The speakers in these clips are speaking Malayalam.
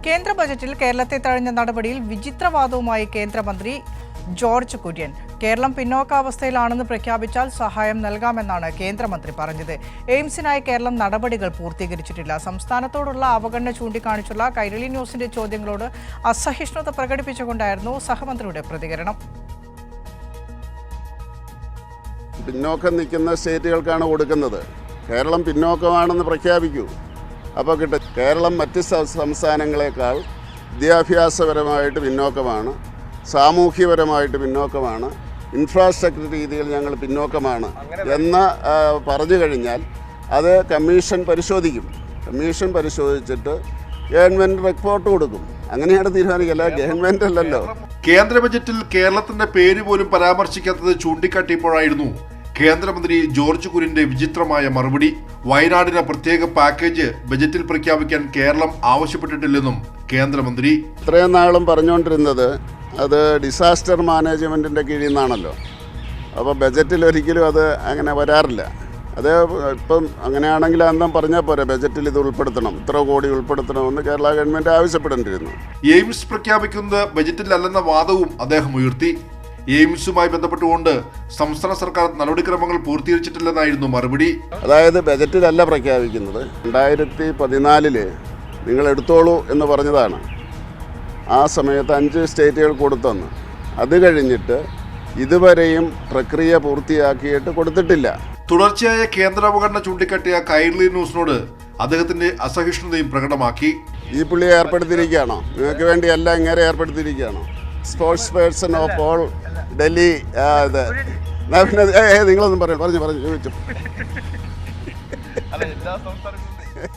കേന്ദ്ര ബജറ്റിൽ കേരളത്തെ തഴഞ്ഞ നടപടിയിൽ വിചിത്രവാദവുമായി കേന്ദ്രമന്ത്രി ജോർജ് കുര്യൻ. കേരളം പിന്നോക്കാവസ്ഥയിലാണെന്ന് പ്രഖ്യാപിച്ചാൽ സഹായം നൽകാമെന്നാണ് കേന്ദ്രമന്ത്രി പറഞ്ഞത്. എയിംസിനായി കേരളം നടപടികൾ പൂർത്തീകരിച്ചിട്ടില്ല. സംസ്ഥാനത്തോടുള്ള അവഗണന ചൂണ്ടിക്കാണിച്ചുള്ള കൈരളി ന്യൂസിന്റെ ചോദ്യങ്ങളോട് അസഹിഷ്ണുത പ്രകടിപ്പിച്ചുകൊണ്ടായിരുന്നു സഹമന്ത്രിയുടെ പ്രതികരണം. പിന്നോക്കം നിൽക്കുന്ന സ്റ്റേറ്റുകൾക്കാണ് കൊടുക്കുന്നത്. കേരളം പിന്നോക്കമാണെന്ന് പ്രഖ്യാപിക്കൂ, അപ്പോൾ കിട്ടും. കേരളം മറ്റ് സംസ്ഥാനങ്ങളെക്കാൾ വിദ്യാഭ്യാസപരമായിട്ട് പിന്നോക്കമാണ്, സാമൂഹ്യപരമായിട്ട് പിന്നോക്കമാണ്, ഇൻഫ്രാസ്ട്രക്ചർ രീതിയിൽ ഞങ്ങൾ പിന്നോക്കമാണ് എന്ന് പറഞ്ഞു കഴിഞ്ഞാൽ അത് കമ്മീഷൻ പരിശോധിക്കും. കമ്മീഷൻ പരിശോധിച്ചിട്ട് ഗവൺമെൻറ് റിപ്പോർട്ട് കൊടുക്കും. അങ്ങനെയാണ് തീരുമാനിക്കല്ല, ഗവൺമെൻറ് അല്ലല്ലോ. കേന്ദ്ര ബജറ്റിൽ കേരളത്തിന്റെ പേര് പോലും പരാമർശിക്കാത്തത് ചൂണ്ടിക്കാട്ടിയപ്പോഴായിരുന്നു കേന്ദ്രമന്ത്രി ജോർജ് കുര്യന്റെ വിചിത്രമായ മറുപടി. വയനാടിന് പ്രത്യേക പാക്കേജ് ബജറ്റിൽ പ്രഖ്യാപിക്കാൻ കേരളം ആവശ്യപ്പെട്ടിട്ടില്ലെന്നും കേന്ദ്രമന്ത്രി. ഇത്രയും നാളും പറഞ്ഞുകൊണ്ടിരുന്നത് അത് ഡിസാസ്റ്റർ മാനേജ്മെൻറ്റിൻ്റെ കീഴിൽ നിന്നാണല്ലോ. അപ്പോൾ ബജറ്റിൽ ഒരിക്കലും അത് അങ്ങനെ വരാറില്ല. അത് ഇപ്പം അങ്ങനെയാണെങ്കിൽ അന്നും പറഞ്ഞാൽ പോരെ, ബജറ്റിൽ ഇത് ഉൾപ്പെടുത്തണം, ഇത്ര കോടി ഉൾപ്പെടുത്തണമെന്ന് കേരള ഗവൺമെൻറ് ആവശ്യപ്പെടേണ്ടിയിരുന്നു. എയിംസ് പ്രഖ്യാപിക്കുന്നത് ബജറ്റിലല്ലെന്ന വാദവും അദ്ദേഹം ഉയർത്തി. എയിംസുമായി ബന്ധപ്പെട്ടുകൊണ്ട് സംസ്ഥാന സർക്കാർ നടപടിക്രമങ്ങൾ പൂർത്തീകരിച്ചിട്ടില്ലെന്നായിരുന്നു മറുപടി. അതായത് ബജറ്റിലല്ല പ്രഖ്യാപിക്കുന്നത്. 2014 നിങ്ങൾ എടുത്തോളൂ എന്ന് പറഞ്ഞതാണ്. ആ സമയത്ത് 5 സ്റ്റേറ്റുകൾ കൊടുത്തെന്ന്. അത് കഴിഞ്ഞിട്ട് ഇതുവരെയും പ്രക്രിയ പൂർത്തിയാക്കിയിട്ട് കൊടുത്തിട്ടില്ല. തുടർച്ചയായ കേന്ദ്ര അവഗണന ചൂണ്ടിക്കാട്ടിയ കൈരളി ന്യൂസിനോട് അദ്ദേഹത്തിന്റെ അസഹിഷ്ണുതയും പ്രകടമാക്കി. ഈ പുള്ളിയെ ഏർപ്പെടുത്തിയിരിക്കുകയാണോ? നിങ്ങൾക്ക് വേണ്ടി എല്ലാം ഇങ്ങനെ ഏർപ്പെടുത്തിയിരിക്കുകയാണോ? Sports person of all Delhi. അതെ, നിങ്ങളൊന്നും പറഞ്ഞു ചോദിച്ചു.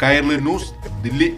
കൈരളി ന്യൂസ്, ദില്ലി.